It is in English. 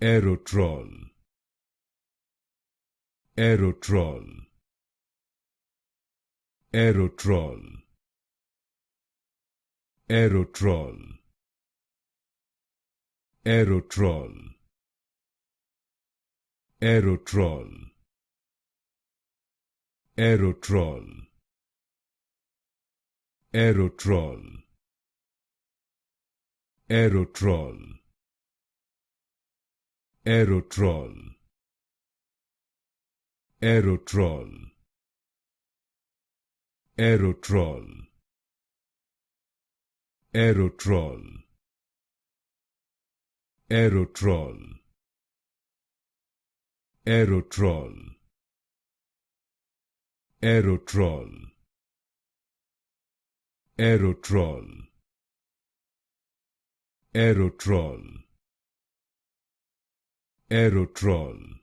Aerotrol, Aerotrol, Aerotrol, Aerotrol, Aerotrol, Aerotrol, Aerotrol, Aerotrol, Aerotrol, Aerotrol, Aerotrol, Aerotrol, Aerotrol, Aerotrol, Aerotrol, Aerotrol, Aerotrol, Aerotrol, Aerotrol,